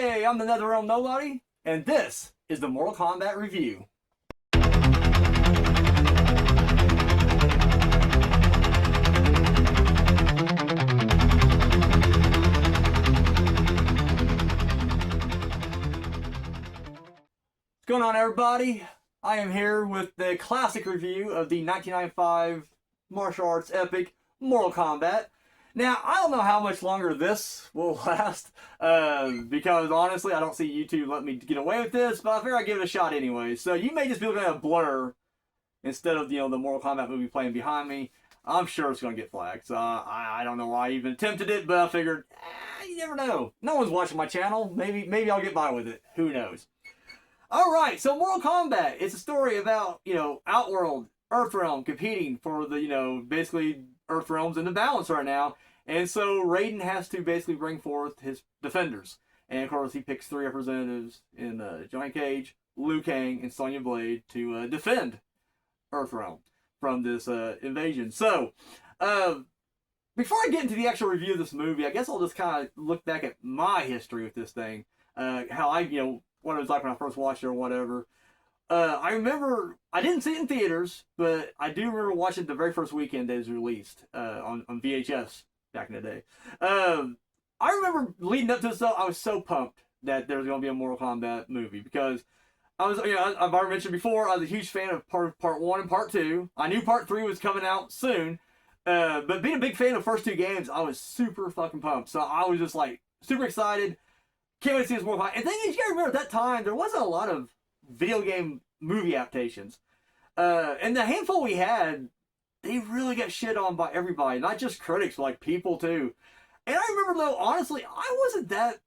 Hey, I'm the NetherRealm Nobody, and this is the Mortal Kombat review. What's going on, everybody? I am here with the classic review of the 1995 martial arts epic Mortal Kombat. Now, I don't know how much longer this will last, because honestly, I don't see YouTube letting me get away with this, but I figure I'd give it a shot anyway. So you may just be looking at a blur instead of, the Mortal Kombat movie playing behind me. I'm sure it's going to get flagged. So I don't know why I even attempted it, but I figured, you never know. No one's watching my channel. Maybe I'll get by with it. Who knows? Alright, so Mortal Kombat, it's a story about, Outworld, Earthrealm competing for the, basically Earthrealm's in the balance right now. And so Raiden has to basically bring forth his defenders. And of course he picks 3 representatives in Johnny Cage, Liu Kang, and Sonya Blade to defend Earthrealm from this invasion. So, before I get into the actual review of this movie, I guess I'll just kind of look back at my history with this thing. How I, what it was like when I first watched it or whatever. I remember, I didn't see it in theaters, but I do remember watching it the very first weekend that it was released on VHS back in the day. I remember leading up to this, though, I was so pumped that there was going to be a Mortal Kombat movie because I was, I've already mentioned before, I was a huge fan of part 1 and part 2. I knew part 3 was coming out soon, but being a big fan of the first 2 games, I was super fucking pumped. So I was just like super excited. Can't wait to see this Mortal Kombat. And the thing is, you gotta remember at that time, there wasn't a lot of video game movie adaptations. And the handful we had, they really got shit on by everybody. Not just critics, but like people too. And I remember though, honestly, I wasn't that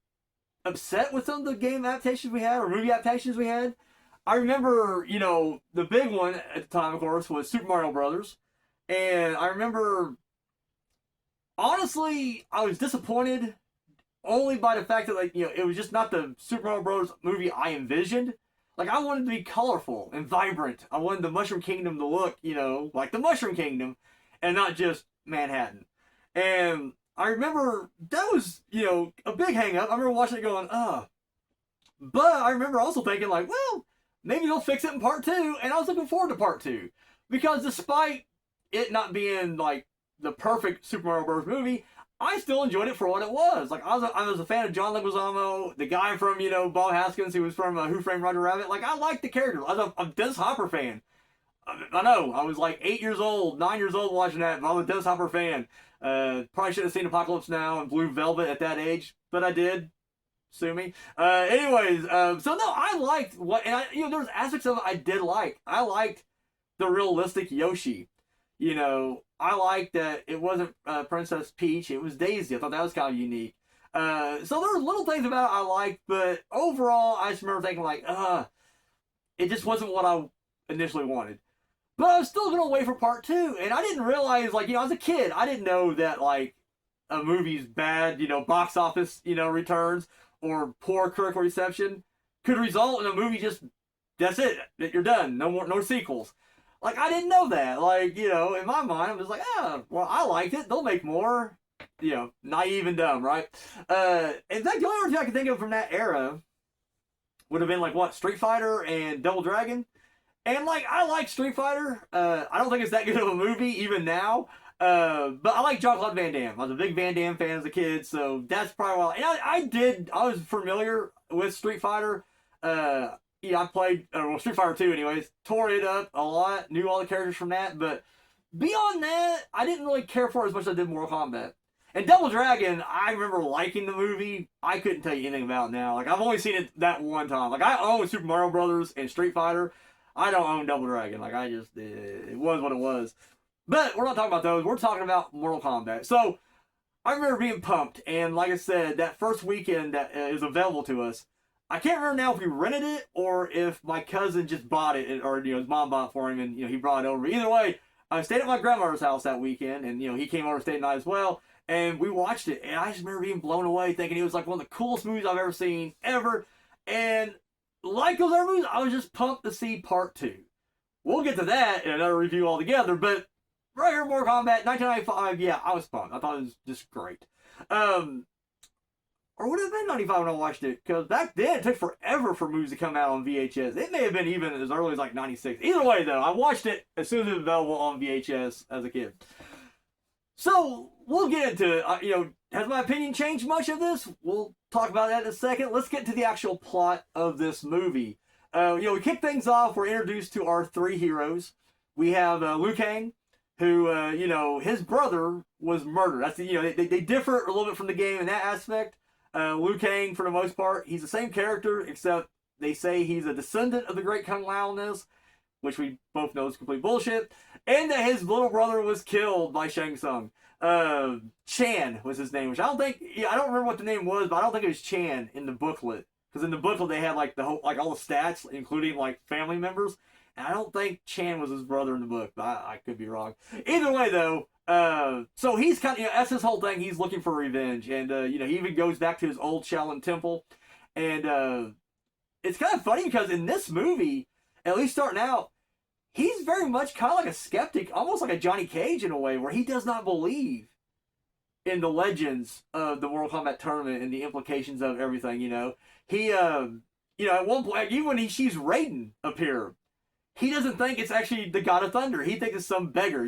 upset with some of the game adaptations we had, or movie adaptations we had. I remember, the big one at the time, of course, was Super Mario Brothers. And I remember, honestly, I was disappointed only by the fact that, it was just not the Super Mario Bros. Movie I envisioned. Like, I wanted to be colorful and vibrant. I wanted the Mushroom Kingdom to look, like the Mushroom Kingdom, and not just Manhattan. And I remember that was, a big hang-up. I remember watching it going, But I remember also thinking, like, well, maybe they'll fix it in part 2, and I was looking forward to part 2. Because despite it not being, like, the perfect Super Mario Bros. Movie, I still enjoyed it for what it was. Like, I was a fan of John Leguizamo, the guy from, Bob Haskins, who was from Who Framed Roger Rabbit. Like, I liked the character. I was a Dennis Hopper fan. I know, I was like 8 years old, 9 years old watching that, but I was a Dennis Hopper fan. Probably should have seen Apocalypse Now and Blue Velvet at that age, but I did. Sue me. Anyways, so no, I liked what, and there was aspects of it I did like. I liked the realistic Yoshi. I liked that it wasn't Princess Peach, it was Daisy. I thought that was kind of unique. So there were little things about it I liked, but overall, I just remember thinking, like, it just wasn't what I initially wanted. But I was still going to wait for part 2, and I didn't realize, like, as a kid, I didn't know that, like, a movie's bad, box office, returns, or poor critical reception could result in a movie just, that's it, you're done, no sequels. Like, I didn't know that. Like, in my mind, I'm just like, well, I liked it. They'll make more. Naive and dumb, right? In fact, the only thing I can think of from that era would have been, like, what, Street Fighter and Double Dragon? And, like, I like Street Fighter. I don't think it's that good of a movie, even now. But I like Jean-Claude Van Damme. I was a big Van Damme fan as a kid, so that's probably why. And I was familiar with Street Fighter. I played, Street Fighter 2 anyways, tore it up a lot, knew all the characters from that, but beyond that, I didn't really care for it as much as I did Mortal Kombat. And Double Dragon, I remember liking the movie. I couldn't tell you anything about it now. Like, I've only seen it that one time. Like, I own Super Mario Brothers and Street Fighter. I don't own Double Dragon. Like, it was what it was. But we're not talking about those. We're talking about Mortal Kombat. So, I remember being pumped, and like I said, that first weekend that is available to us, I can't remember now if we rented it or if my cousin just bought it, or his mom bought it for him and he brought it over. Either way, I stayed at my grandmother's house that weekend, and he came over and stayed the night as well, and we watched it, and I just remember being blown away, thinking it was like one of the coolest movies I've ever seen ever. And like those other movies, I was just pumped to see part 2. We'll get to that in another review altogether, but right here, Mortal Kombat 1995. Yeah, I was pumped. I thought it was just great. Or would it have been 95 when I watched it? Because back then, it took forever for movies to come out on VHS. It may have been even as early as like 96. Either way, though, I watched it as soon as it was available on VHS as a kid. So, we'll get into it. Has my opinion changed much of this? We'll talk about that in a second. Let's get to the actual plot of this movie. We kick things off. We're introduced to our three heroes. We have Liu Kang, who, his brother was murdered. That's they differ a little bit from the game in that aspect. Liu Kang, for the most part, he's the same character, except they say he's a descendant of the Great Kung Lao in this, which we both know is complete bullshit, and that his little brother was killed by Shang Tsung. Chan was his name, which I don't remember what the name was, but I don't think it was Chan in the booklet, because in the booklet they had like the whole, like all the stats, including like family members, and I don't think Chan was his brother in the book, but I could be wrong. Either way, though, so he's kind of, that's his whole thing. He's looking for revenge, and he even goes back to his old Shaolin temple, and it's kind of funny because in this movie, at least starting out, he's very much kind of like a skeptic, almost like a Johnny Cage in a way, where he does not believe in the legends of the Mortal Kombat tournament and the implications of everything. He at one point, even when he sees Raiden appear, he doesn't think it's actually the God of Thunder. He thinks it's some beggar,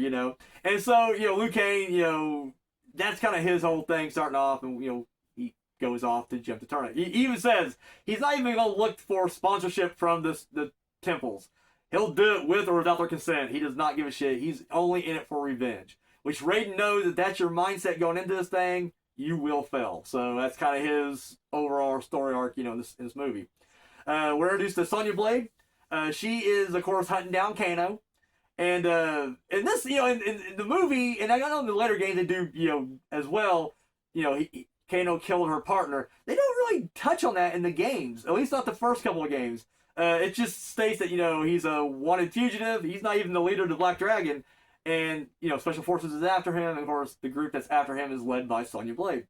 And so, Liu Kang, that's kind of his whole thing starting off, and he goes off to jump the tournament. He even says he's not even going to look for sponsorship from the temples. He'll do it with or without their consent. He does not give a shit. He's only in it for revenge. Which Raiden knows that that's your mindset going into this thing, you will fail. So that's kind of his overall story arc, in this movie. We're introduced to Sonya Blade. She is, of course, hunting down Kano. And in this, in the movie, and I know in the later games they do, as well, Kano killed her partner. They don't really touch on that in the games, at least not the first couple of games. It just states that, he's a wanted fugitive. He's not even the leader of the Black Dragon. And, Special Forces is after him. And, of course, the group that's after him is led by Sonya Blade.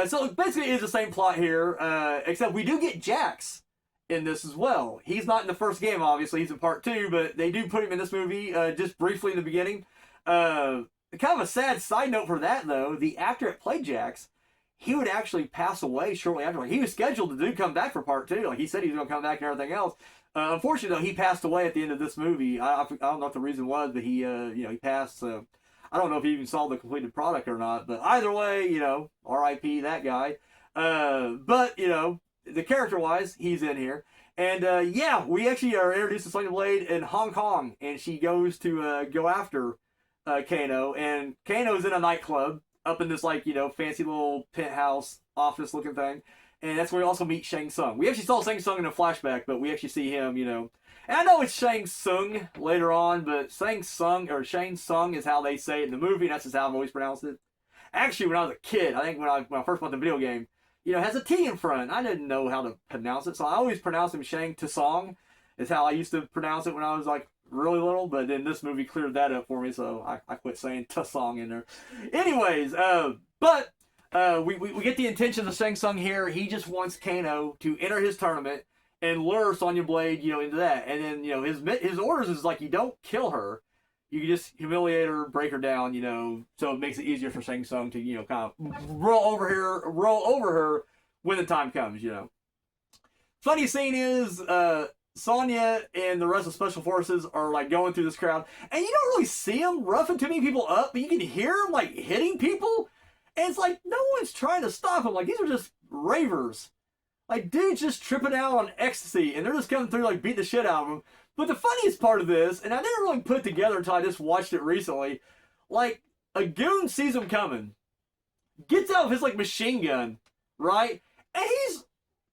So, basically, it is the same plot here, except we do get Jax in this as well. He's not in the first game, obviously. He's in part 2, but they do put him in this movie just briefly in the beginning. Kind of a sad side note for that, though. The actor that played Jax, he would actually pass away shortly after. He was scheduled to come back for part 2. He said he was going to come back and everything else. Unfortunately, though, he passed away at the end of this movie. I don't know what the reason was, but he passed. So I don't know if he even saw the completed product or not. But either way, R.I.P. that guy. But the character-wise, he's in here. And we actually are introduced to Sonya Blade in Hong Kong, and she goes to go after Kano, and Kano's in a nightclub up in this fancy little penthouse office looking thing. And that's where we also meet Shang Tsung. We actually saw Shang Tsung in a flashback, but we actually see him, And I know it's Shang Tsung later on, but Shang Tsung is how they say it in the movie, and that's just how I've always pronounced it. Actually, when I was a kid, I think when I first bought the video game, it has a T in front. I didn't know how to pronounce it, so I always pronounced him Shang Tsung, is how I used to pronounce it when I was really little, but then this movie cleared that up for me, so I quit saying Tsung in there. Anyways, we get the intentions of Shang Tsung here. He just wants Kano to enter his tournament and lure Sonya Blade, into that. And then, his orders is you don't kill her. You can just humiliate her, break her down, so it makes it easier for Shang Tsung to, kind of roll over her when the time comes, Funny scene is, Sonya and the rest of Special Forces are going through this crowd, and you don't really see them roughing too many people up, but you can hear them hitting people. And it's no one's trying to stop them. These are just ravers. Dudes just tripping out on ecstasy, and they're just coming through, beat the shit out of them. But the funniest part of this, and I didn't really put it together until I just watched it recently, a goon sees him coming, gets out of his, machine gun, right? And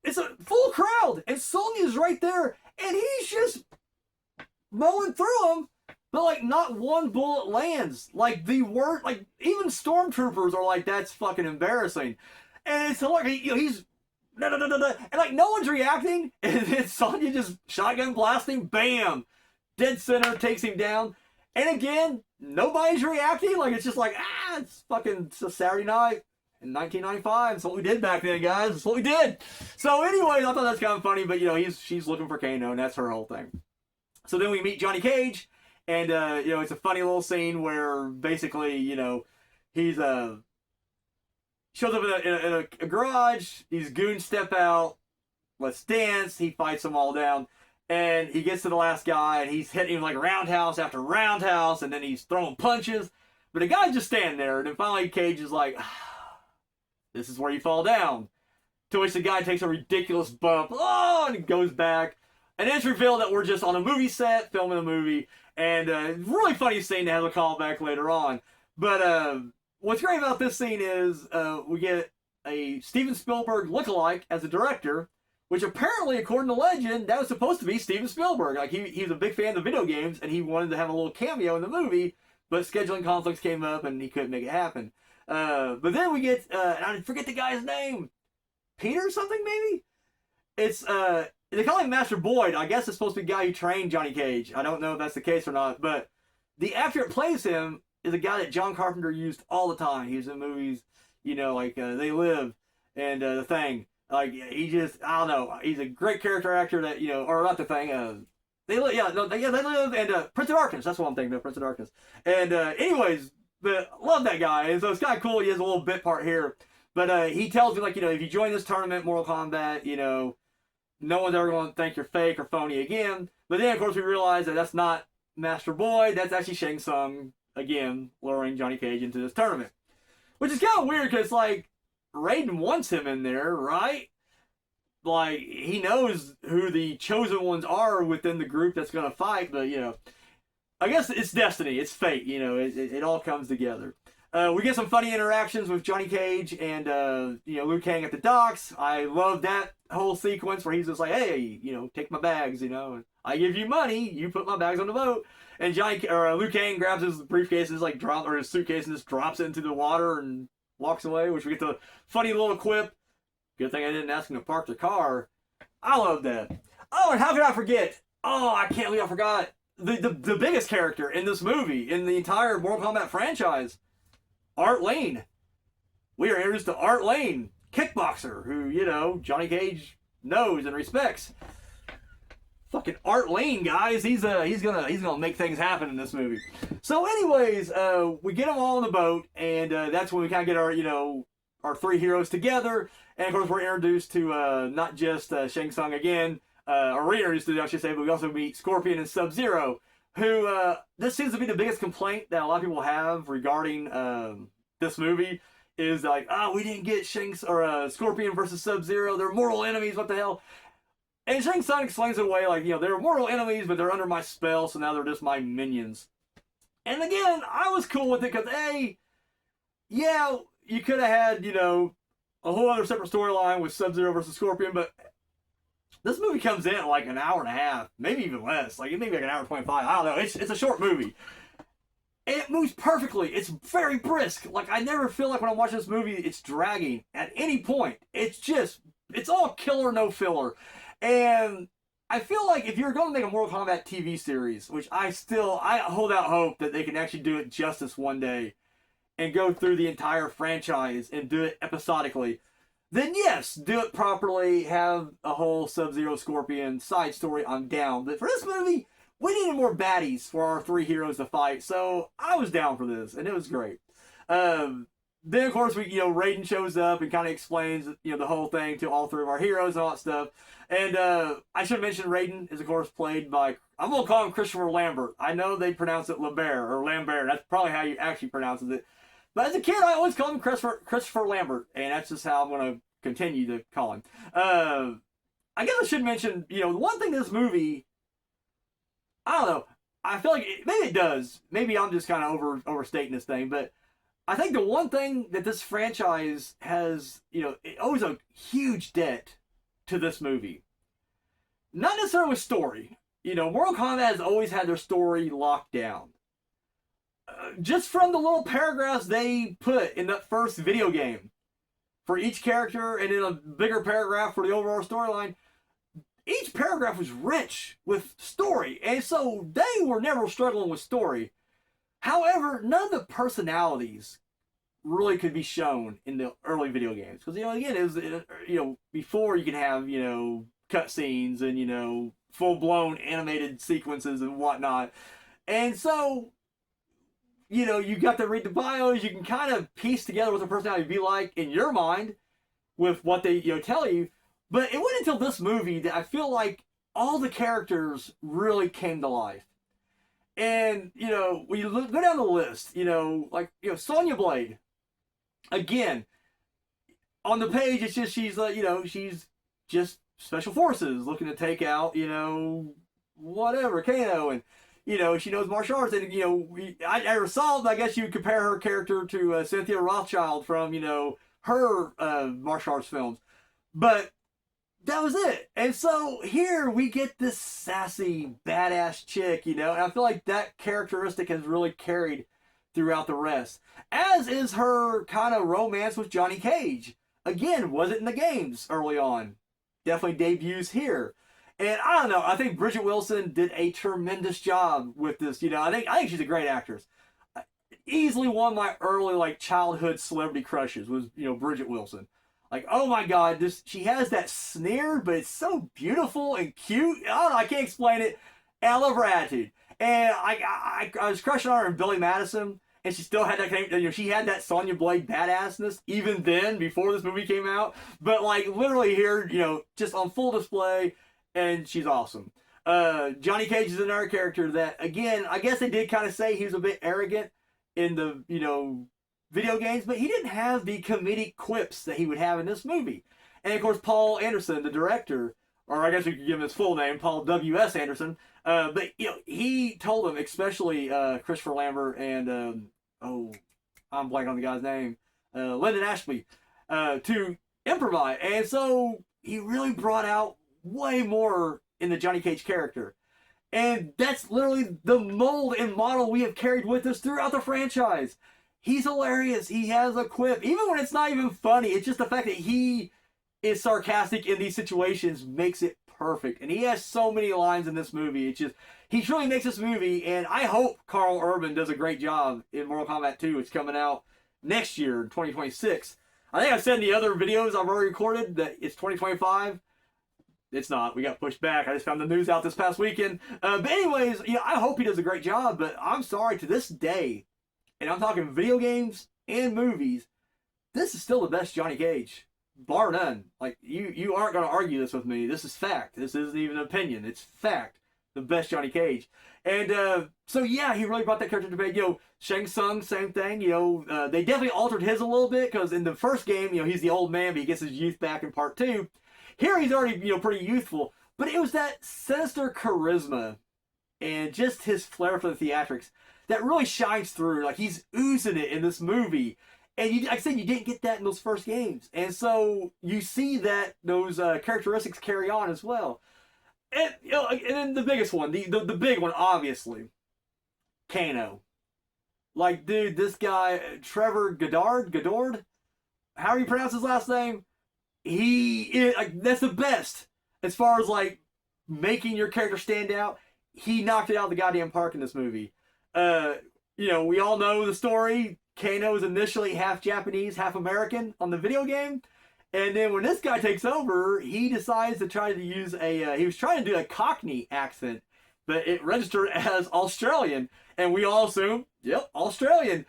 it's a full crowd, and Sonya's right there, and he's just mowing through them. But, not one bullet lands. Even stormtroopers are that's fucking embarrassing. And it's he's, and, no one's reacting. And then Sonya just shotgun blasting, bam! Dead center, takes him down. And again, nobody's reacting. It's just it's fucking it's a Saturday night in 1995. That's what we did back then, guys. That's what we did. So, anyways, I thought that's kind of funny. But, she's looking for Kano, and that's her whole thing. So then we meet Johnny Cage. And, it's a funny little scene where basically, he's, shows up in a garage. These goons step out. Let's dance. He fights them all down. And he gets to the last guy, and he's hitting him like roundhouse after roundhouse, and then he's throwing punches. But the guy's just standing there, and then finally Cage is like, this is where you fall down. To which the guy takes a ridiculous bump, and he goes back. And it's revealed that we're just on a movie set, filming a movie, and really funny scene that has a callback later on. But what's great about this scene is we get a Steven Spielberg lookalike as a director, which apparently, according to legend, that was supposed to be Steven Spielberg. Like, he was a big fan of video games, and he wanted to have a little cameo in the movie, but scheduling conflicts came up, and he couldn't make it happen. But then we get, and I forget the guy's name, Peter something, maybe? It's, they call him Master Boyd. I guess it's supposed to be the guy who trained Johnny Cage. I don't know if that's the case or not, but the actor that plays him is a guy that John Carpenter used all the time. He was in movies, like They Live and The Thing. Like, he just, I don't know. He's a great character actor that, or not The Thing. They Live, They Live, and Prince of Darkness. That's what I'm thinking of, Prince of Darkness. And anyways, love that guy. And so it's kind of cool. He has a little bit part here. But he tells me, like, if you join this tournament, Mortal Kombat, no one's ever going to think you're fake or phony again. But then, of course, we realize that that's not Master Boyd. That's actually Shang Tsung, again, luring Johnny Cage into this tournament. Which is kind of weird because, like, Raiden wants him in there, right? Like, he knows who the chosen ones are within the group that's going to fight, but, I guess it's destiny. It's fate, it all comes together. We get some funny interactions with Johnny Cage and, Liu Kang at the docks. I love that whole sequence where he's just like, hey, take my bags, and I give you money, you put my bags on the boat. And Liu Kang grabs his briefcase and just or his suitcase and just drops it into the water and walks away, which we get the funny little quip. Good thing I didn't ask him to park the car. I love that. Oh, and how could I forget? Oh, I can't believe I forgot. The biggest character in this movie, in the entire Mortal Kombat franchise, Art Lane. We are introduced to Art Lane, kickboxer, who, Johnny Cage knows and respects. Fucking Art Lane, guys. He's gonna make things happen in this movie. So anyways, we get them all on the boat, and that's when we kind of get our three heroes together. And of course, we're introduced to not just Shang Tsung again, or reintroduced to, I should say, but we also meet Scorpion and Sub-Zero, who this seems to be the biggest complaint that a lot of people have regarding this movie. Is like, we didn't get Scorpion versus Sub-Zero. They're mortal enemies. What the hell? And Shang Tsung explains it away like, they're mortal enemies, but they're under my spell, so now they're just my minions. And again, I was cool with it because, hey, yeah, you could have had, a whole other separate storyline with Sub-Zero versus Scorpion, but this movie comes in at like an hour and a half, maybe even less. Like, it may be like an hour and 25. I don't know. It's a short movie. And it moves perfectly. It's very brisk. Like, I never feel like when I'm watching this movie, it's dragging at any point. It's all killer, no filler. And I feel like if you're going to make a Mortal Kombat TV series, which I hold out hope that they can actually do it justice one day and go through the entire franchise and do it episodically, then yes, do it properly, have a whole Sub-Zero Scorpion side story, I'm down. But for this movie, we needed more baddies for our three heroes to fight, so I was down for this, and it was great. Then, of course, Raiden shows up and kind of explains, the whole thing to all three of our heroes and all that stuff. And I should mention Raiden is, of course, played by, I'm going to call him Christopher Lambert. I know they pronounce it Lambert or Lambert. That's probably how you actually pronounce it. But as a kid, I always called him Christopher Lambert, and that's just how I'm going to continue to call him. I guess I should mention, one thing this movie, I don't know, I feel like, maybe it does. Maybe I'm just kind of overstating this thing, but I think the one thing that this franchise has, it owes a huge debt to this movie. Not necessarily with story. Mortal Kombat has always had their story locked down. Just from the little paragraphs they put in that first video game for each character and in a bigger paragraph for the overall storyline, each paragraph was rich with story. And so they were never struggling with story. However, none of the personalities really could be shown in the early video games. Because, again, it was, before you could have, cutscenes and, full-blown animated sequences and whatnot. And so, you know, you got to read the bios, you can kind of piece together what the personality would be like in your mind with what they, you know, tell you. But it wasn't until this movie that I feel like all the characters really came to life. And, you know, when you go down the list, you know, like, you know, Sonya Blade, again, on the page, it's just, she's like, you know, she's just special forces looking to take out, you know, whatever, Kano, and, you know, she knows martial arts, and, you know, I never saw, I guess you would compare her character to Cynthia Rothschild from, you know, her martial arts films. But that was it. And so here we get this sassy, badass chick, you know, and I feel like that characteristic has really carried throughout the rest. As is her kind of romance with Johnny Cage. Again, wasn't in the games early on. Definitely debuts here. And I don't know, I think Bridget Wilson did a tremendous job with this. You know, I think she's a great actress. Easily one of my early, like, childhood celebrity crushes was, you know, Bridget Wilson. Like, oh my God, she has that sneer, but it's so beautiful and cute. I don't know, I can't explain it. And I love her attitude. And I was crushing on her in Billy Madison, and she still had that, you know, she had that Sonya Blade badassness even then, before this movie came out. But, like, literally here, you know, just on full display, and she's awesome. Johnny Cage is another character that, again, I guess they did kind of say he was a bit arrogant in the, you know, video games, but he didn't have the comedic quips that he would have in this movie. And of course, Paul Anderson, the director, or I guess we could give him his full name, Paul W.S. Anderson, but, you know, he told him, especially Christopher Lambert and, I'm blanking on the guy's name, Lyndon Ashby, to improvise. And so he really brought out way more in the Johnny Cage character. And that's literally the mold and model we have carried with us throughout the franchise. He's hilarious. He has a quip. Even when it's not even funny, it's just the fact that he is sarcastic in these situations makes it perfect. And he has so many lines in this movie. It's just, he truly makes this movie, and I hope Carl Urban does a great job in Mortal Kombat 2. It's coming out next year, in 2026. I think I've said in the other videos I've already recorded that it's 2025. It's not. We got pushed back. I just found the news out this past weekend. But anyways, you know, I hope he does a great job, but I'm sorry, to this day, and I'm talking video games and movies, this is still the best Johnny Cage, bar none. Like, you aren't going to argue this with me. This is fact. This isn't even an opinion. It's fact. The best Johnny Cage. And so, yeah, he really brought that character to bed. You know, Shang Tsung, same thing. You know, they definitely altered his a little bit, because in the first game, you know, he's the old man, but he gets his youth back in part 2. Here he's already, you know, pretty youthful. But it was that sinister charisma and just his flair for the theatrics that really shines through. Like, he's oozing it in this movie. And like I said, you didn't get that in those first games. And so you see that those characteristics carry on as well. And, you know, and then the biggest one, the big one, obviously, Kano. Like, dude, this guy, Trevor Goddard, however you pronounce his last name, he is, like, that's the best as far as, like, making your character stand out. He knocked it out of the goddamn park in this movie. You know, we all know the story. Kano is initially half Japanese, half American on the video game. And then when this guy takes over, he decides to try to use he was trying to do a Cockney accent, but it registered as Australian. And we all assume, yep, Australian.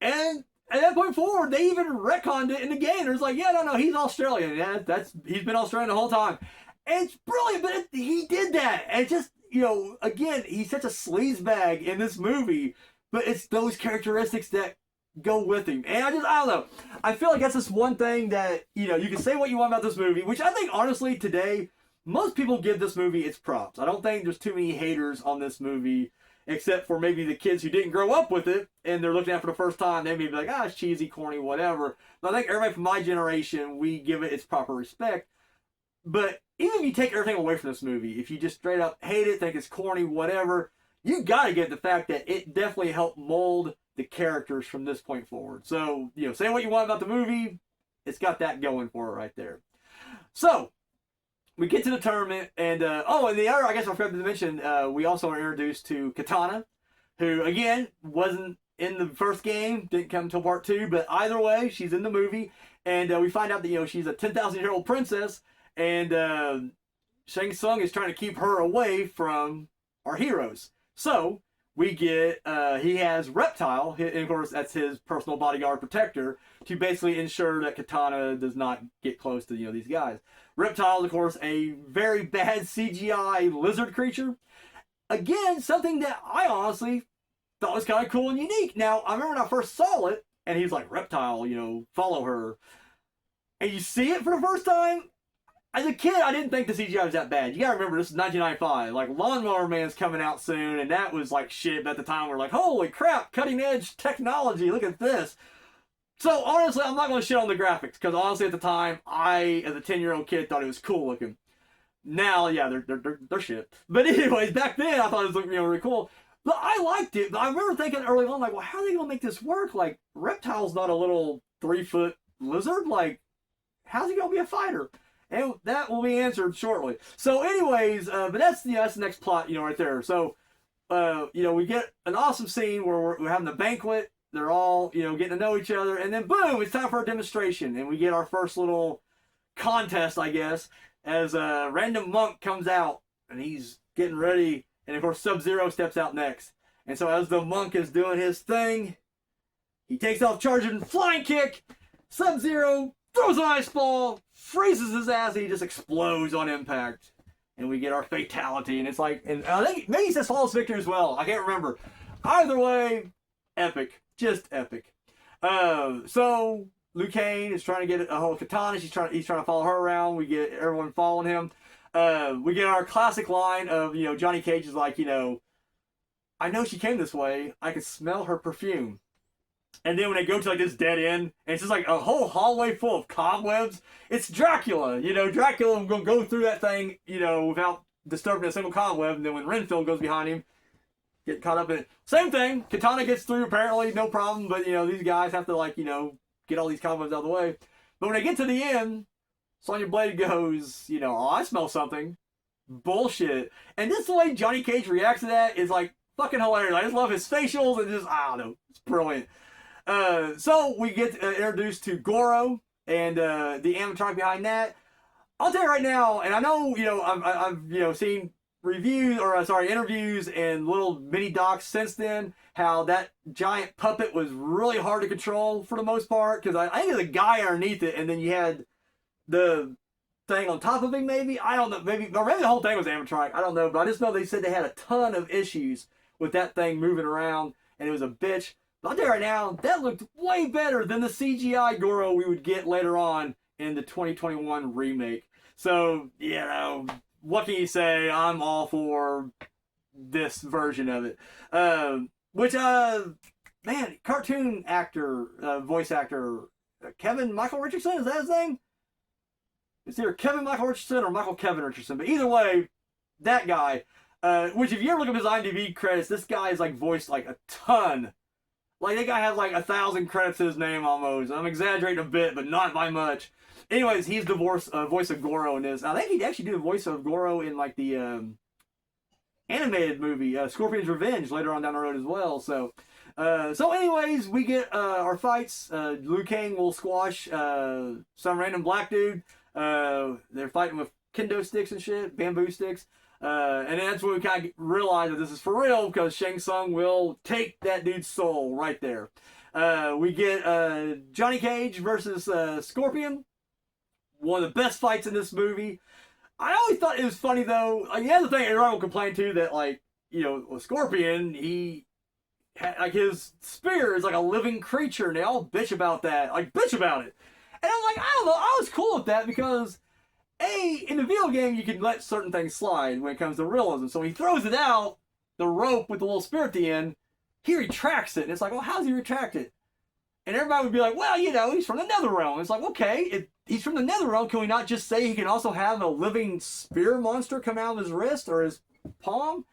And at that point forward, they even retconned it in the game. There's like, yeah, no, he's Australian. Yeah, he's been Australian the whole time. And it's brilliant, but he did that. And just, you know, again, he's such a sleazebag in this movie, but it's those characteristics that go with him. And I don't know. I feel like that's just one thing that, you know, you can say what you want about this movie, which I think, honestly, today, most people give this movie its props. I don't think there's too many haters on this movie, except for maybe the kids who didn't grow up with it, and they're looking at it for the first time. They may be like, it's cheesy, corny, whatever. But I think everybody from my generation, we give it its proper respect. But even if you take everything away from this movie, if you just straight up hate it, think it's corny, whatever, you gotta get the fact that it definitely helped mold the characters from this point forward. So, you know, say what you want about the movie, it's got that going for it right there. So, we get to the tournament, and and the other, I guess I forgot to mention, we also are introduced to Katana, who, again, wasn't in the first game, didn't come until part 2, but either way, she's in the movie, and we find out that, you know, she's a 10,000-year-old princess, and Shang Tsung is trying to keep her away from our heroes. So, we get he has Reptile, and of course that's his personal bodyguard protector to basically ensure that Katana does not get close to these guys. Reptile is of course a very bad CGI lizard creature. Again, something that I honestly thought was kind of cool and unique. Now I remember when I first saw it, and he's like, Reptile, follow her, and you see it for the first time. As a kid, I didn't think the CGI was that bad. You gotta remember, this is 1995. Like, Lawnmower Man's coming out soon, and that was like shit. But at the time, we're like, holy crap, cutting edge technology, look at this. So, honestly, I'm not gonna shit on the graphics, because honestly, at the time, I, as a 10-year-old kid, thought it was cool looking. Now, yeah, they're shit. But anyways, back then, I thought it was looking really cool. But I liked it. But I remember thinking early on, like, well, how are they gonna make this work? Like, Reptile's not a little 3-foot lizard. Like, how's he gonna be a fighter? And that will be answered shortly. So anyways, but that's the next plot, right there. So, we get an awesome scene where we're having the banquet. They're all, getting to know each other. And then boom, it's time for a demonstration. And we get our first little contest, I guess, as a random monk comes out. And he's getting ready. And of course, Sub-Zero steps out next. And so as the monk is doing his thing, he takes off charging flying kick. Sub-Zero throws an ice ball, freezes his ass, and he just explodes on impact. And we get our fatality. And it's like, and I think maybe he says flawless victory as well. I can't remember. Either way, epic. Just epic. So Liu Kang is trying to get a hold of Katana. He's trying to follow her around. We get everyone following him. We get our classic line of, Johnny Cage is like, I know she came this way. I can smell her perfume. And then when they go to like this dead end, and it's just like a whole hallway full of cobwebs, it's Dracula. Dracula will go through that thing, without disturbing a single cobweb. And then when Renfield goes behind him, get caught up in it. Same thing. Katana gets through apparently, no problem. But these guys have to get all these cobwebs out of the way. But when they get to the end, Sonya Blade goes, oh, I smell something. Bullshit. And this way Johnny Cage reacts to that is like fucking hilarious. I just love his facials and just, I don't know, it's brilliant. So we get introduced to Goro and the animatronic behind that. I'll tell you right now, and I know I've seen reviews interviews and little mini docs since then, how that giant puppet was really hard to control for the most part, because I think there's a guy underneath it, and then you had the thing on top of him. Maybe I don't know. Maybe the whole thing was animatronic. I don't know, but I just know they said they had a ton of issues with that thing moving around, and it was a bitch. But I'll tell you right now, that looked way better than the CGI Goro we would get later on in the 2021 remake. So, what can you say? I'm all for this version of it. Cartoon actor, voice actor, Kevin Michael Richardson, is that his name? It's either Kevin Michael Richardson or Michael Kevin Richardson. But either way, that guy, which if you ever look up his IMDb credits, this guy is voiced a ton. That guy has 1,000 credits to his name almost. I'm exaggerating a bit, but not by much. Anyways, he's the voice of Goro in this. I think he'd actually do the voice of Goro in the animated movie Scorpion's Revenge later on down the road as well. So anyways, we get our fights. Liu Kang will squash some random black dude. They're fighting with kendo sticks and shit, bamboo sticks. And that's when we kind of realize that this is for real, because Shang Tsung will take that dude's soul right there. We get Johnny Cage versus Scorpion. One of the best fights in this movie. I always thought it was funny though. The other thing everyone will complain too, that Scorpion, he his spear is like a living creature, and they all bitch about that. Bitch about it. And I'm like, I don't know, I was cool with that because in the video game, you can let certain things slide when it comes to realism. So when he throws it out, the rope with the little spear at the end, he retracts it. And it's like, well, how does he retract it? And everybody would be like, well, he's from the Netherrealm. It's like, okay, if he's from the Netherrealm, can we not just say he can also have a living spear monster come out of his wrist or his palm?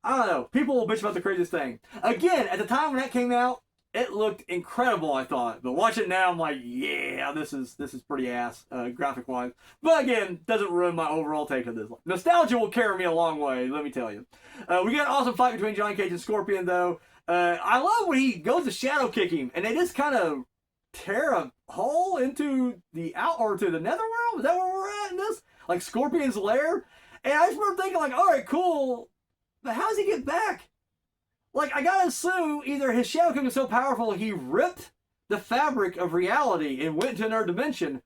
I don't know. People will bitch about the craziest thing. Again, at the time when that came out, it looked incredible, I thought. But watch it now, I'm like, yeah, this is pretty ass, graphic-wise. But again, doesn't ruin my overall take of this. Nostalgia will carry me a long way, let me tell you. We got an awesome fight between Johnny Cage and Scorpion, though. I love when he goes to shadow kick him, and they just kind of tear a hole into the Netherrealm? Is that where we're at in this? Scorpion's lair? And I just remember thinking, all right, cool, but how does he get back? Like, I gotta assume either his Shadow King is so powerful he ripped the fabric of reality and went into another dimension,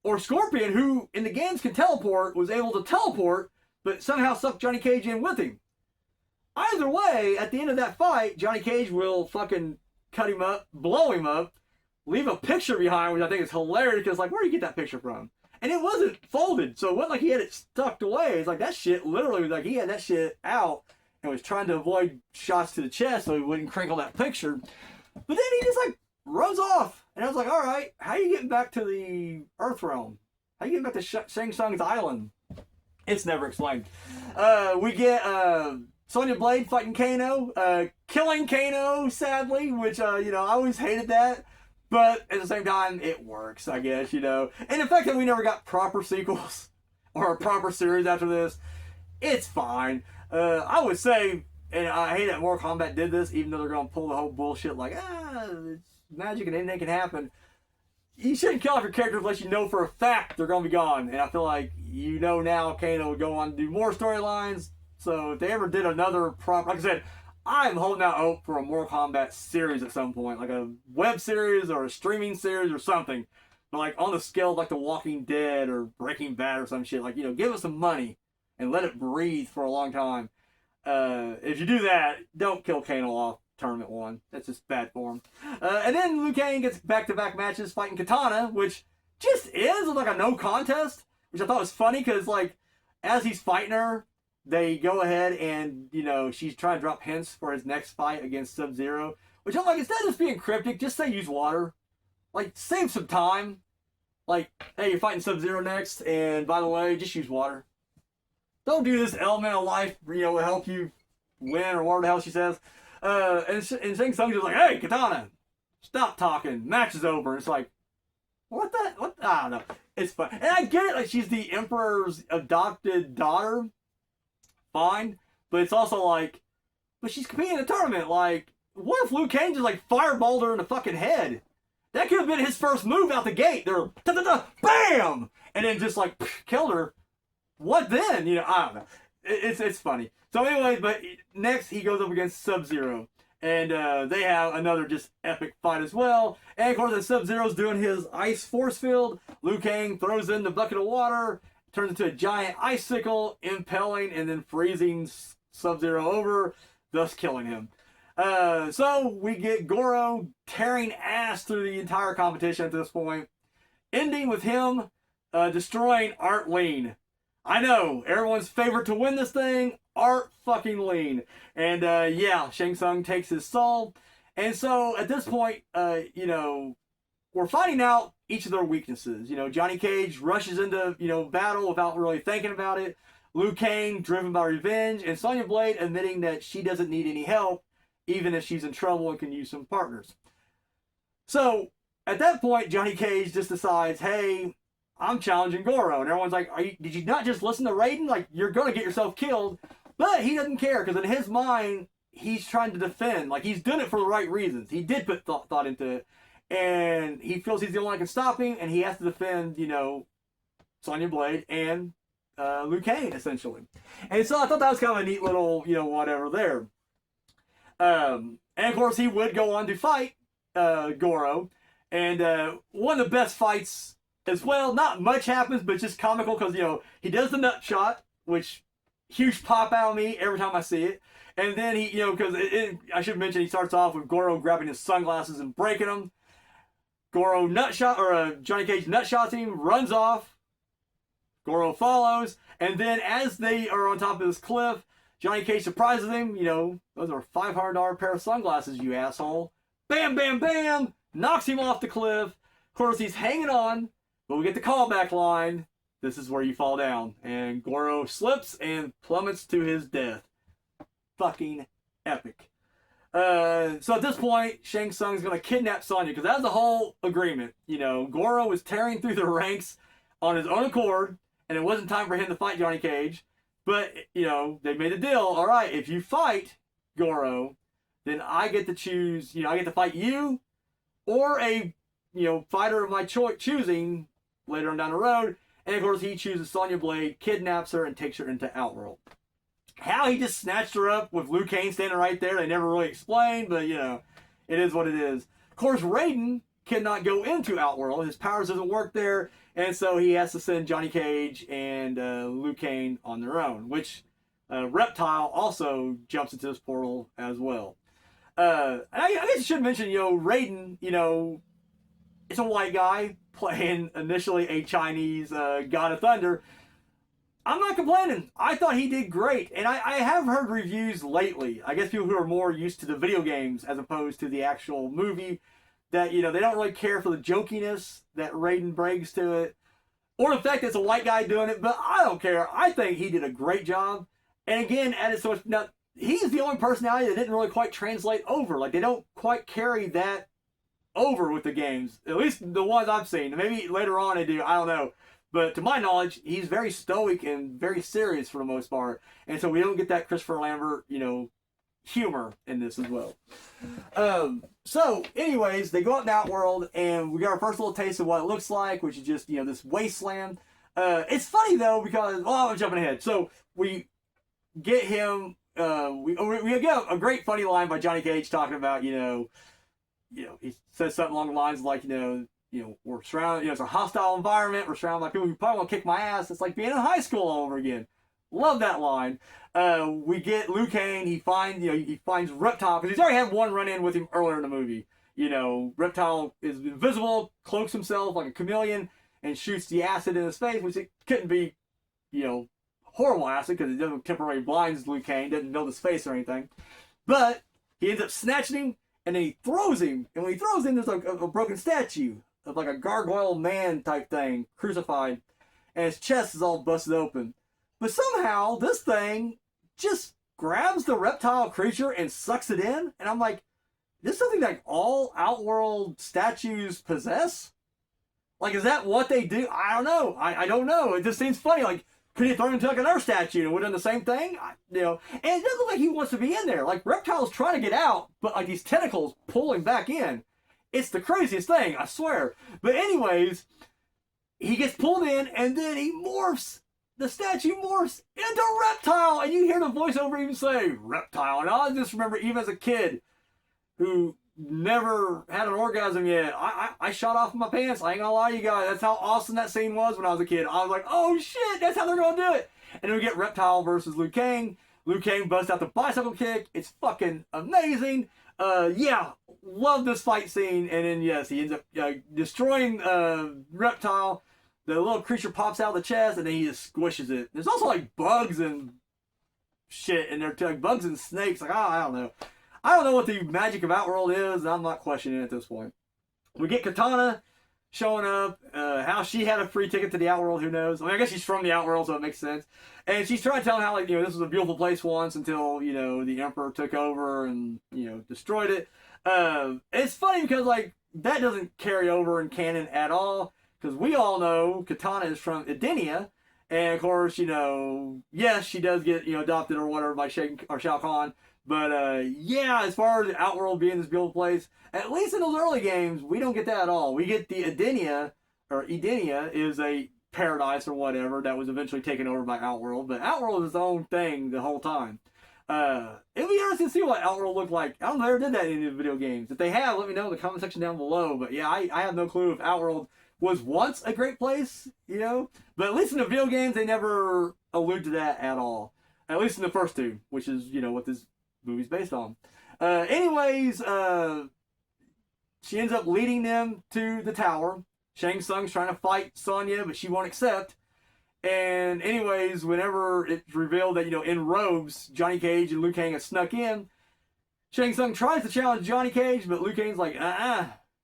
or Scorpion, who in the games can teleport, was able to teleport, but somehow sucked Johnny Cage in with him. Either way, at the end of that fight, Johnny Cage will fucking cut him up, blow him up, leave a picture behind, which I think is hilarious, because, like, where do you get that picture from? And it wasn't folded, so it wasn't like he had it tucked away. It's like that shit literally was like he had that shit out and was trying to avoid shots to the chest so he wouldn't crinkle that picture. But then he just, like, runs off. And I was like, all right, how are you getting back to the Earth Realm? How are you getting back to Shang Tsung's island? It's never explained. We get Sonya Blade fighting Kano, killing Kano, sadly, which, I always hated that. But at the same time, it works, I guess, And the fact that we never got proper sequels or a proper series after this, it's fine. I would say, and I hate that Mortal Kombat did this, even though they're going to pull the whole bullshit like, it's magic and anything can happen. You shouldn't kill off your characters unless you know for a fact they're going to be gone. And I feel like now Kano will go on to do more storylines. So if they ever did another proper, like I said, I'm holding out hope for a Mortal Kombat series at some point, like a web series or a streaming series or something. But like on the scale of like The Walking Dead or Breaking Bad or some shit, like, give us some money and let it breathe for a long time. If you do that, don't kill Kano off Tournament 1. That's just bad form. And then Liu Kang gets back-to-back matches fighting Katana, which just is like a no contest, which I thought was funny because, like, as he's fighting her, they go ahead and, she's trying to drop hints for his next fight against Sub-Zero, which I'm like, instead of just being cryptic, just say use water. Like, save some time. Like, hey, you're fighting Sub-Zero next, and by the way, just use water. Don't do this element of life, will help you win, or whatever the hell she says. And Shang Tsung's just like, hey, Katana, stop talking. Match is over. It's like, what? I don't know. It's fun. And I get it, like, she's the Emperor's adopted daughter. Fine. But it's also like, but she's competing in a tournament. Like, what if Liu Kang just, like, fireballed her in the fucking head? That could have been his first move out the gate. They're, bam! And then just, like, killed her. What then? I don't know. It's funny. So anyway, but next he goes up against Sub-Zero. And they have another just epic fight as well. And of course, as Sub-Zero's doing his ice force field, Liu Kang throws in the bucket of water, turns into a giant icicle, impaling and then freezing Sub-Zero over, thus killing him. So we get Goro tearing ass through the entire competition at this point, ending with him destroying Art Lean. I know, everyone's favorite to win this thing, Art fucking Lean. And Shang Tsung takes his soul. And so at this point, we're finding out each of their weaknesses. Johnny Cage rushes into, battle without really thinking about it. Liu Kang driven by revenge. And Sonya Blade admitting that she doesn't need any help, even if she's in trouble and can use some partners. So at that point, Johnny Cage just decides, hey, I'm challenging Goro. And everyone's like, did you not just listen to Raiden? Like, you're going to get yourself killed. But he doesn't care, because in his mind, he's trying to defend. Like, he's doing it for the right reasons. He did put thought into it. And he feels he's the only one that can stop him, and he has to defend, Sonya Blade and Liu Kang, essentially. And so I thought that was kind of a neat little, whatever there. And of course, he would go on to fight Goro. And one of the best fights as well. Not much happens, but just comical because, he does the nut shot, which huge pop out of me every time I see it. And then he, because I should mention, he starts off with Goro grabbing his sunglasses and breaking them. Goro Johnny Cage nut shots him, runs off. Goro follows. And then as they are on top of this cliff, Johnny Cage surprises him. Those are a $500 pair of sunglasses, you asshole. Bam, bam, bam. Knocks him off the cliff. Of course, he's hanging on. But we get the callback line. This is where you fall down. And Goro slips and plummets to his death. Fucking epic. So at this point, Shang Tsung's going to kidnap Sonya, because that was the whole agreement. Goro was tearing through the ranks on his own accord, and it wasn't time for him to fight Johnny Cage. But, they made a deal. All right, if you fight Goro, then I get to choose, I get to fight you or a, fighter of my choosing later on down the road. And of course, he chooses Sonya Blade, kidnaps her, and takes her into Outworld. how he just snatched her up with Liu Kang standing right there. They never really explained, but you know, it is what it is. Of course, Raiden cannot go into Outworld. His powers doesn't work there, and so he has to send Johnny Cage and Liu Kang on their own, which Reptile also jumps into this portal as well. I guess I should mention, you know, Raiden, you know, it's a white guy playing initially a Chinese God of Thunder. I'm not complaining. I thought he did great. And I have heard reviews lately, I guess people who are more used to the video games as opposed to the actual movie, that, you know, they don't really care for the jokiness that Raiden brings to it, or the fact that it's a white guy doing it, but I don't care. I think he did a great job. And again, added so much. Now, he's the only personality that didn't really quite translate over. Like, they don't quite carry that over with the games. At least the ones I've seen. Maybe later on they do. I don't know. But to my knowledge, he's very stoic and very serious for the most part. And so we don't get that Christopher Lambert, you know, humor in this as well. So, anyways, they go out in Outworld, and we got our first little taste of what it looks like, which is just, you know, this wasteland. It's funny, though, because, well, I'm jumping ahead. So, we get him, we get a great funny line by Johnny Cage talking about, you know, he says something along the lines like, you know, we're surrounded, you know, it's a hostile environment. We're surrounded by people who probably want to kick my ass. It's like being in high school all over again. Love that line. We get Liu Kang. He finds Reptile, because he's already had one run-in with him earlier in the movie. You know, Reptile is invisible, cloaks himself like a chameleon, and shoots the acid in his face, which it couldn't be, you know, horrible acid, because it doesn't temporarily blinds Liu Kang, doesn't build his face or anything. But he ends up snatching him, and then he throws him. And when he throws him, there's a broken statue of like a gargoyle man type thing, crucified, and his chest is all busted open. But somehow, this thing just grabs the reptile creature and sucks it in. And I'm like, is this something like all Outworld statues possess? Like, is that what they do? I don't know. I don't know. It just seems funny. Like, could he throw him into like another statue and would have done the same thing? You know, and it doesn't look like he wants to be in there. Like, Reptile's trying to get out, but like these tentacles pull him back in. It's the craziest thing, I swear. But anyways, he gets pulled in, and then he morphs. The statue morphs into Reptile, and you hear the voiceover even say, Reptile. And I just remember, even as a kid who never had an orgasm yet, I shot off my pants. I ain't gonna lie to you guys. That's how awesome that scene was when I was a kid. I was like, oh shit, that's how they're gonna do it. And then we get Reptile versus Liu Kang. Liu Kang busts out the bicycle kick. It's fucking amazing. Yeah, love this fight scene. And then, yes, he ends up destroying Reptile. The little creature pops out of the chest, and then he just squishes it. There's also like bugs and shit in there too, like bugs and snakes. Like, I don't know. I don't know what the magic of Outworld is, and I'm not questioning it at this point. We get Katana showing up. How she had a free ticket to the Outworld, who knows? I mean, I guess she's from the Outworld, so it makes sense. And she's trying to tell him how, like, you know, this was a beautiful place once until, you know, the Emperor took over and, you know, destroyed it. It's funny because, like, that doesn't carry over in canon at all, because we all know Katana is from Edenia, and of course, you know, yes, she does get, you know, adopted or whatever by Shao Kahn. But, yeah, as far as Outworld being this beautiful place, at least in those early games, we don't get that at all. We get the Edenia is a paradise or whatever that was eventually taken over by Outworld, but Outworld is its own thing the whole time. It'll be interesting to see what Outworld looked like. I don't know if they ever did that in any video games. If they have, let me know in the comment section down below. But yeah, I have no clue if Outworld was once a great place, you know? But at least in the video games, they never allude to that at all. At least in the first two, which is, you know, what this movie's based on. Anyways, she ends up leading them to the tower. Shang Tsung's trying to fight Sonya, but she won't accept. And anyways, whenever it's revealed that, you know, in robes, Johnny Cage and Liu Kang have snuck in, Shang Tsung tries to challenge Johnny Cage, but Liu Kang's like,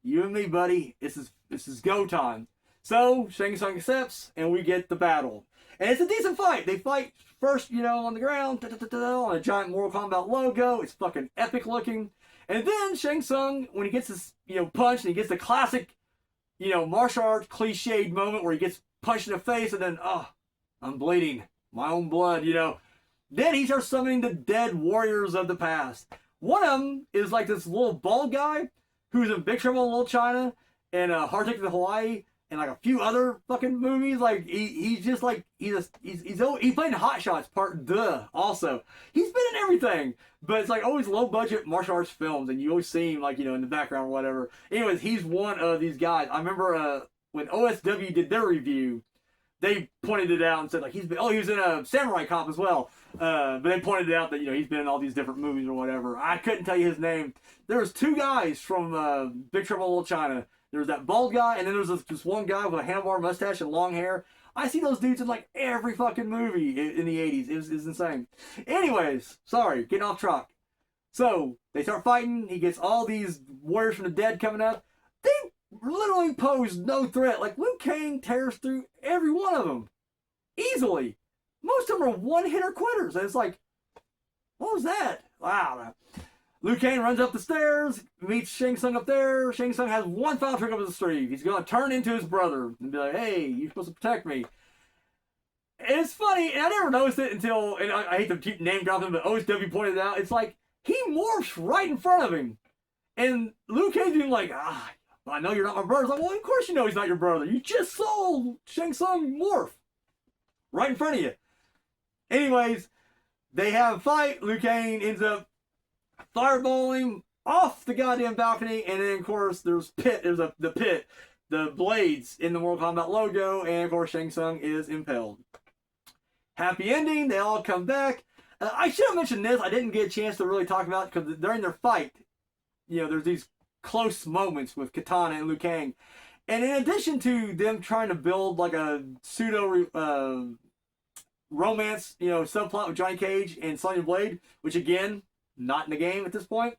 you and me, buddy, this is go time. So Shang Tsung accepts, and we get the battle. And it's a decent fight. They fight first, you know, on the ground, on a giant Mortal Kombat logo. It's fucking epic looking. And then Shang Tsung, when he gets this, you know, punch, and he gets the classic, you know, martial arts cliched moment where he gets punched in the face, and then, I'm bleeding. My own blood, you know. Then he starts summoning the dead warriors of the past. One of them is like this little bald guy who's in Big Trouble in Little China and Hard Ticket to Hawaii. and like a few other fucking movies. Like he's just like he played in Hot Shots Part Deux also. He's been in everything, but it's like always low budget martial arts films, and you always see him like in the background or whatever. Anyways, he's one of these guys. I remember when OSW did their review, they pointed it out and said like he was in a Samurai Cop as well. But they pointed out that he's been in all these different movies or whatever. I couldn't tell you his name. There was two guys from Big Trouble in Little China. There was that bald guy, and then there was this one guy with a handlebar mustache and long hair. I see those dudes in like every fucking movie in the 80s. It was insane. Anyways, sorry, getting off track. So they start fighting. He gets all these warriors from the dead coming up. They literally pose no threat. Like Liu Kang tears through every one of them easily. Most of them are one-hitter quitters. And it's like, what was that? Wow. Liu Kang runs up the stairs, meets Shang Tsung up there. Shang Tsung has one foul trick up his sleeve. He's going to turn into his brother and be like, hey, you're supposed to protect me. And it's funny, and I never noticed it until, and I hate to keep name dropping, but OSW pointed it out. It's like, he morphs right in front of him. And Liu Kang's being like, I know you're not my brother. It's like, well, of course you know he's not your brother. You just saw Shang Tsung morph right in front of you. Anyways, they have a fight. Liu Kang ends up fireballing off the goddamn balcony, and then of course there's the pit, the blades in the Mortal Kombat logo, and of course Shang Tsung is impaled. Happy ending. They all come back. I should have mentioned this. I didn't get a chance to really talk about it because during their fight, there's these close moments with Katana and Liu Kang, and in addition to them trying to build like a pseudo romance, subplot with Johnny Cage and Sonya Blade, which again, not in the game at this point.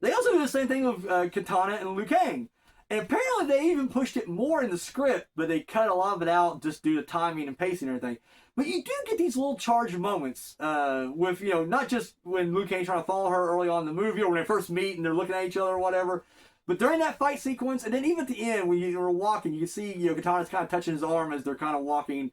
They also do the same thing with Katana and Liu Kang. And apparently they even pushed it more in the script, but they cut a lot of it out just due to timing and pacing and everything. But you do get these little charged moments with, not just when Liu Kang's trying to follow her early on in the movie or when they first meet and they're looking at each other or whatever. But during that fight sequence, and then even at the end when you were walking, you can see, Katana's kind of touching his arm as they're kind of walking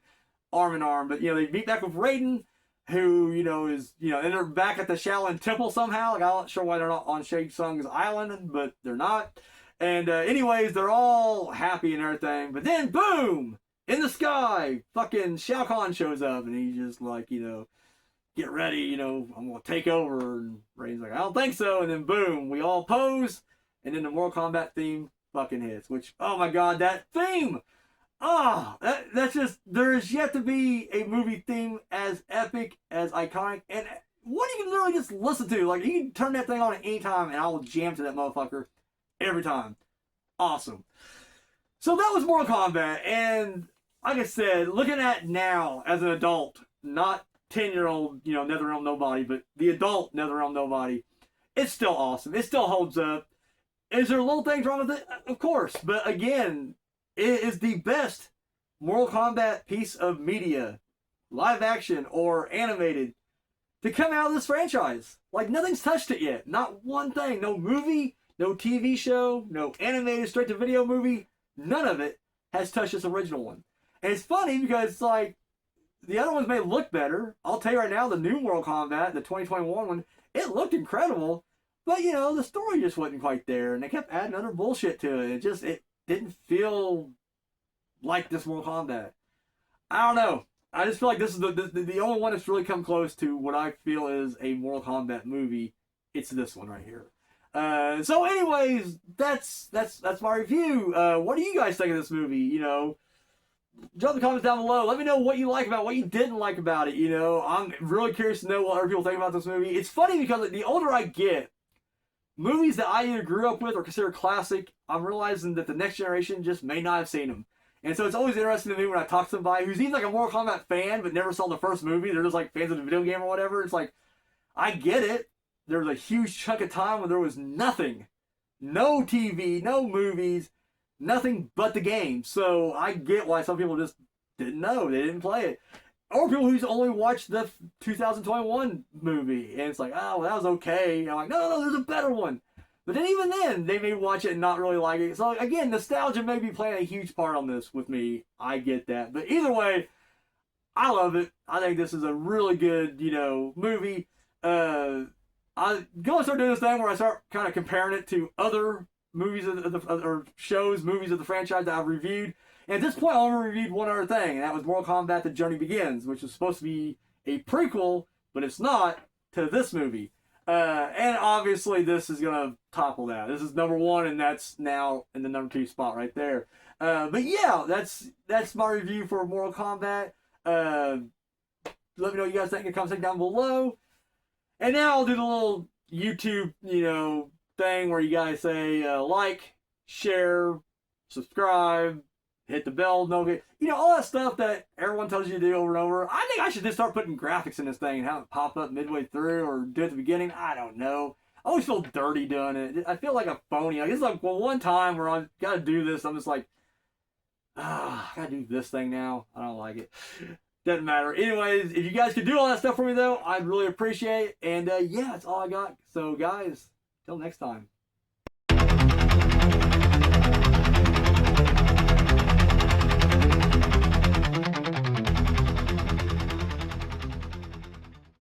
arm in arm. But, they meet back with Raiden, who, is, and they're back at the Shaolin Temple somehow. Like, I'm not sure why they're not on Shang Tsung's island, but they're not. And anyways, they're all happy and everything. But then, boom! In the sky, fucking Shao Kahn shows up, and he's just like, get ready, I'm going to take over. And Raiden's like, I don't think so. And then, boom, we all pose, and then the Mortal Kombat theme fucking hits. Which, oh my god, that theme! That's just, there's yet to be a movie theme as epic, as iconic, and one you can literally just listen to. Like, you can turn that thing on at any time, and I will jam to that motherfucker every time. Awesome. So that was Mortal Kombat, and like I said, looking at now as an adult, not 10-year-old, NetherRealm Nobody, but the adult NetherRealm Nobody, it's still awesome. It still holds up. Is there little things wrong with it? Of course, but again, it is the best Mortal Kombat piece of media, live action or animated, to come out of this franchise. Like, nothing's touched it yet. Not one thing. No movie, no TV show, no animated straight-to-video movie. None of it has touched this original one. And it's funny because, like, the other ones may look better. I'll tell you right now, the new Mortal Kombat, the 2021 one, it looked incredible. But, the story just wasn't quite there. And they kept adding other bullshit to it. It didn't feel like this Mortal Kombat. I don't know. I just feel like this is the only one that's really come close to what I feel is a Mortal Kombat movie. It's this one right here. So anyways, that's my review. What do you guys think of this movie? Drop the comments down below. Let me know what you like about it, what you didn't like about it. I'm really curious to know what other people think about this movie. It's funny because the older I get, movies that I either grew up with or consider classic, I'm realizing that the next generation just may not have seen them. And so it's always interesting to me when I talk to somebody who's even like a Mortal Kombat fan but never saw the first movie. They're just like fans of the video game or whatever. It's like, I get it. There was a huge chunk of time when there was nothing. No TV, no movies, nothing but the game. So I get why some people just didn't know. They didn't play it. Or people who's only watched the 2021 movie. And it's like, oh, well, that was okay. And I'm like, no, there's a better one. But then even then, they may watch it and not really like it. So again, nostalgia may be playing a huge part on this with me. I get that. But either way, I love it. I think this is a really good, movie. I'm going to start doing this thing where I start kind of comparing it to other movies or shows, movies of the franchise that I've reviewed. And at this point, I only reviewed one other thing, and that was Mortal Kombat: The Journey Begins, which was supposed to be a prequel, but it's not, to this movie. And obviously, this is gonna topple that. This is number one, and that's now in the number 2 spot right there. But yeah, that's my review for Mortal Kombat. Let me know what you guys think in the comment section down below. And now I'll do the little YouTube, thing where you guys say like, share, subscribe, hit the bell, all that stuff that everyone tells you to do over and over. I think I should just start putting graphics in this thing and have it pop up midway through or do it at the beginning. I don't know. I always feel dirty doing it. I feel like a phony. It's like, one time where I gotta do this, I'm just like, I gotta do this thing now. I don't like it. Doesn't matter. Anyways, if you guys could do all that stuff for me, though, I'd really appreciate it. And yeah, that's all I got. So, guys, till next time.